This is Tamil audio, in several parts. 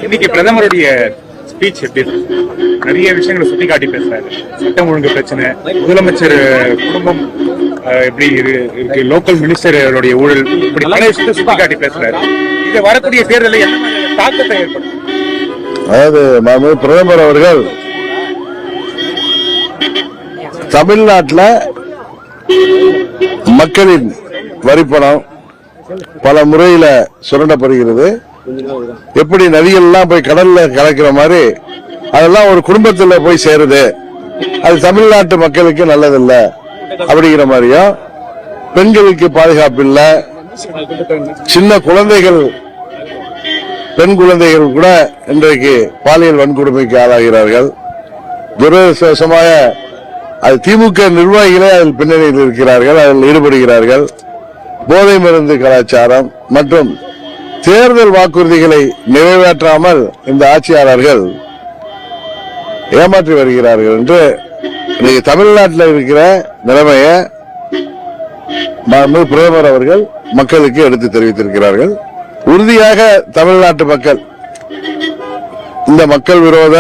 இன்னைக்கு பிரதமருடைய ஸ்பீச் எப்படி நிறைய விஷயங்களை சுட்டி காட்டி பேசுறாரு. சட்டம் ஒழுங்கு பிரச்சனை, முதலமைச்சர் குடும்பம் எப்படி இருக்கு, லோக்கல் மினிஸ்டருடைய ஊழல், இப்படி பல விஷயத்தை சுட்டி காட்டி பேசுறாரு. இது வரக்கூடிய தேர்தலில் என்ன தாக்கத்தை ஏற்படும்? அதாவது பிரதமர் அவர்கள் தமிழ்நாட்டில் மக்களின் வரிப்பணம் பல முறையில சுரண்டப்படுகிறது. எப்படி நதிகள்லாம் போய் கடல்ல கலக்கிற மாதிரி அதெல்லாம் ஒரு குடும்பத்துல போய் சேருது, அது தமிழ்நாட்டு மக்களுக்கு நல்லதில்ல அப்படிங்கிற மாதிரியும், பெண்களுக்கு பாதுகாப்பு இல்ல, சின்ன குழந்தைகள் பெண் குழந்தைகள் கூட இன்றைக்கு பாலியல் வன்கொடுமைக்கு ஆளாகிறார்கள். துரதிருஷ்டவசமாக அது திமுக நிர்வாகிகளே அதில் பின்னணியில் இருக்கிறார்கள், அதில் ஈடுபடுகிறார்கள். போதை மருந்து கலாச்சாரம் மற்றும் தேர்தல் வாக்குறுதிகளை நிறைவேற்றாமல் இந்த ஆட்சியாளர்கள் ஏமாற்றி வருகிறார்கள் என்று இன்னைக்கு தமிழ்நாட்டில் இருக்கிற நிலைமையை பிரதமர் அவர்கள் மக்களுக்கு எடுத்து தெரிவித்திருக்கிறார்கள். உறுதியாக தமிழ்நாட்டு மக்கள் இந்த மக்கள் விரோத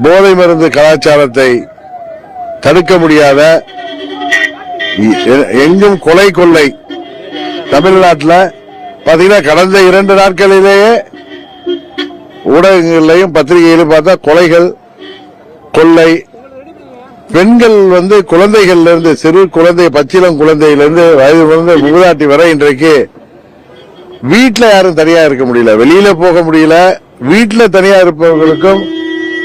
போதை மருந்து கலாச்சாரத்தை தடுக்க முடியாத, எங்கும் கொலை கொள்ளை, தமிழ்நாட்டில் பாத்தீங்கன்னா கடந்த 2 நாட்களிலேயே ஊடகங்களிலையும் பத்திரிகையிலும் பார்த்தா கொலைகள், கொள்ளை, பெண்கள் குழந்தைகள்ல இருந்து, சிறு குழந்தை, பச்சிலம் குழந்தையிலிருந்து வயது வந்து முகதாட்டி வரை இன்றைக்கு வீட்டில் யாரும் தனியா இருக்க முடியல, வெளியில போக முடியல. வீட்டில் தனியா இருப்பவர்களுக்கும்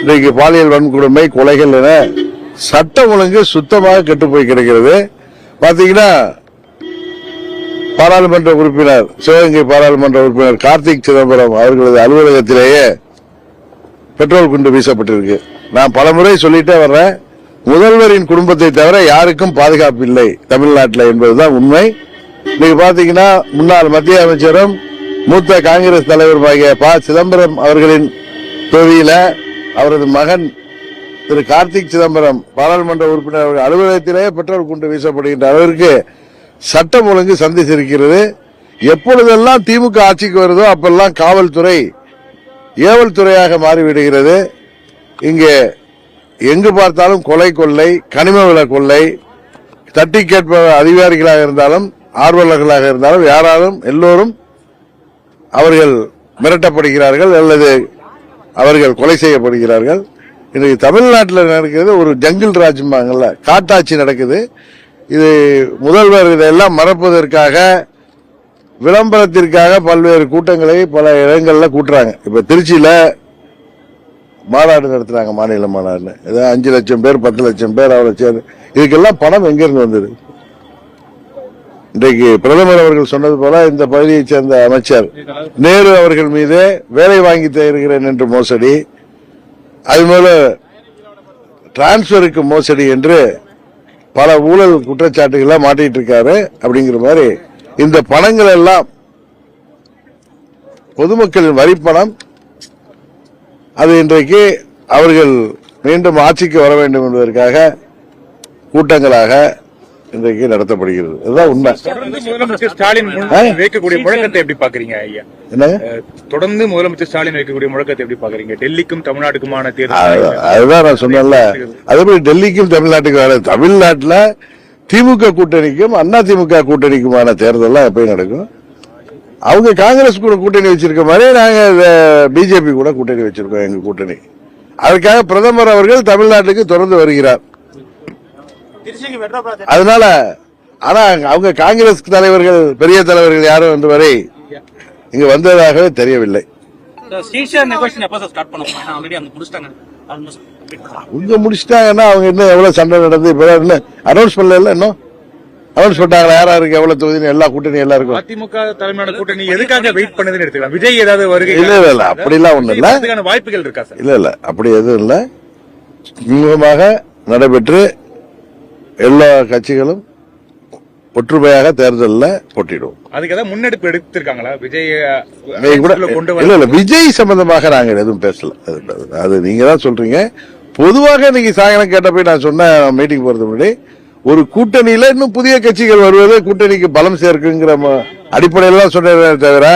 இன்றைக்கு பாலியல் வன்கொடுமை, கொலைகள் என சட்டம் ஒழுங்கு சுத்தமாக கெட்டு போய் கிடக்கிறது. பாத்தீங்கன்னா பாராளுமன்ற உறுப்பினர், சிவகங்கை பாராளுமன்ற உறுப்பினர் கார்த்திக் சிதம்பரம் அவர்களது அலுவலகத்திலேயே பெட்ரோல் குண்டு வீசப்பட்டிருக்கு. நான் பலமுறை சொல்லிட்டே வர்றேன், முதல்வரின் குடும்பத்தை தவிர யாருக்கும் பாதுகாப்பு இல்லை தமிழ்நாட்டில் என்பதுதான் உண்மை. இன்னைக்கு பாத்தீங்கன்னா முன்னாள் மத்திய அமைச்சரும் மூத்த காங்கிரஸ் தலைவருமாகிய ப. சிதம்பரம் அவர்களின் தொகுதியில அவரது மகன் திரு கார்த்திக் சிதம்பரம் பாராளுமன்ற உறுப்பினர் அலுவலகத்திலேயே பெட்ரோல் குண்டு வீசப்படுகின்ற அளவிற்கு சட்டம் ஒழுங்கு சந்திச்சிருக்கிறது. எப்பொழுதெல்லாம் திமுக ஆட்சிக்கு வருதோ அப்பெல்லாம் காவல்துறை ஏவல் துறையாக மாறிவிடுகிறது. இங்கே எங்கு பார்த்தாலும் கொலை, கொள்ளை, கனிம வள கொள்ளை, தட்டி கேட்ப அதிகாரிகளாக இருந்தாலும் ஆர்வலர்களாக இருந்தாலும் யாராலும் எல்லோரும் அவர்கள் மிரட்டப்படுகிறார்கள் அல்லது அவர்கள் கொலை செய்யப்படுகிறார்கள். இன்றைக்கு தமிழ்நாட்டில் நடக்கிறது ஒரு ஜங்கிள் ராஜ்யமாங்கல்ல, காட்டாட்சி நடக்குது. இது முதல்வர் இதெல்லாம் மறப்பதற்காக, விளம்பரத்திற்காக பல்வேறு கூட்டங்களை பல இடங்கள்ல கூட்டுறாங்க. இப்ப திருச்சியில மாநாடு நடத்துறாங்க, மாநில மாநாடு. 5 லட்சம் பேர் 10 லட்சம் பேர் அவரை சேர்ந்து, இதுக்கெல்லாம் பணம் எங்கிருந்து வந்தது? இன்றைக்கு பிரதமர் அவர்கள் சொன்னது போல இந்த பகுதியைச் சேர்ந்த அமைச்சர் நேரு அவர்கள் மீது வேலை வாங்கி தருகிறேன் என்று மோசடி, அதுபோல டிரான்ஸ்பருக்கு மோசடி என்று பல ஊழல் குற்றச்சாட்டுகளை மாட்டிட்டு இருக்காரு. அப்படிங்கிற மாதிரி இந்த பணங்கள் எல்லாம் பொதுமக்களின் வரிப்பணம். அது இன்றைக்கு அவர்கள் மீண்டும் ஆட்சிக்கு வர வேண்டும் என்பதற்காக கூட்டங்களாக இன்றைக்கு நடத்தப்படுகிறது. இதுதான் உண்மை. முதலமைச்சர் ஸ்டாலின் வைக்கக்கூடிய முழக்கத்தை எப்படி பாக்குறீங்க ஐயா? தொடர்ந்து முதலமைச்சர் ஸ்டாலின் வைக்கக்கூடிய முழக்கத்தை எப்படி பாக்குறீங்க? டெல்லிக்கும் தமிழ்நாட்டுக்குமான தேர்தல், அதுதான் நான் சொன்னேன்ல. அதே டெல்லிக்கும் தமிழ்நாட்டுக்கு, தமிழ்நாட்டில் திமுக கூட்டணிக்கும் அண்ணா திமுக கூட்டணிக்குமான தேர்தல் எப்பயும் நடக்கும். அவங்க காங்கிரஸ் கூட கூட்டணி வச்சிருக்க மாதிரி நாங்க பிஜேபி கூட கூட்டணி வச்சிருக்கோம், எங்க கூட்டணி. அதுக்காக பிரதமர் அவர்கள் தமிழ்நாட்டுக்கு தொடர்ந்து வருகிறார். அதனால ஆனா அவங்க காங்கிரஸ் தலைவர்கள், பெரிய தலைவர்கள் யாரும் வந்து வரை இங்க வந்ததாகவே தெரியவில்லை. அவங்க முடிச்சிட்டாங்கன்னா அவங்க இன்னும் எவ்வளவு சண்டை நடந்து இப்ப அனௌன்ஸ் பண்ணல, இன்னும் அனௌன்ஸ் பண்ணாங்களா யாரா இருக்கு, எவ்வளவு தொகுதி, எல்லா கூட்டணி எல்லாருக்கும். அதிமுக தலைமையான கூட்டணி எதுக்காக வெயிட் பண்ணுதுன்னு எடுத்துக்கலாம். விஜய் ஏதாவது வருகை? இல்ல அப்படிலாம் ஒண்ணு இல்ல, வாய்ப்புகள் இருக்கா சார்? இல்ல அப்படி எதுவும் இல்ல. சுமூகமாக நடைபெற்று எல்லா கட்சிகளும் ஒற்றுமையாக தேர்தலில் போட்டிடுவோம். அதுக்கு முன்னெடுப்பு எடுத்திருக்காங்களா விஜய்? இல்ல விஜய் சம்பந்தமாக நாங்க எதுவும் பேசல. அது நீங்க தான் சொல்றீங்க. பொதுவாக இன்னைக்கு சாயங்காலம் கேட்ட போய் நான் சொன்ன மீட்டிங் போறது முன்னாடி ஒரு கூட்டணியில இன்னும் புதிய கட்சிகள் வருவது கூட்டணிக்கு பலம் சேர்க்குங்கிற அடிப்படையில சொன்னதே தவிர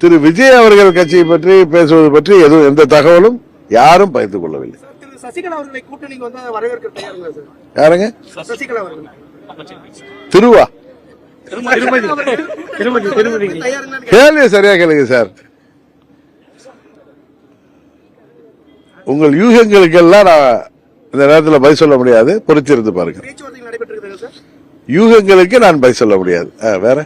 திரு விஜய் அவர்கள் கட்சியை பற்றி பேசுவது பற்றி எதுவும் எந்த தகவலும் யாரும் பகிர்ந்து கொள்ளவில்லை. திரு சசிகலா அவர்களை கூட்டணிக்கு வந்து வரவேற்க தயாருங்களா சார்? யாருங்க? சசிகலா அவர்கள் திருவா திருமதி தயாருங்களான்னு கேள்வி சரியா கேளுங்க சார். உங்கள் யூகங்களுக்கெல்லாம் நான் இந்த நேரத்தில் பதில் சொல்ல முடியாது, பொறுத்திருந்து பாருங்க. பேச்சுவார்த்தைகள் நடைபெற்றிருக்கிறது சார். யூகங்களுக்கு நான் பதில் சொல்ல முடியாது. வேற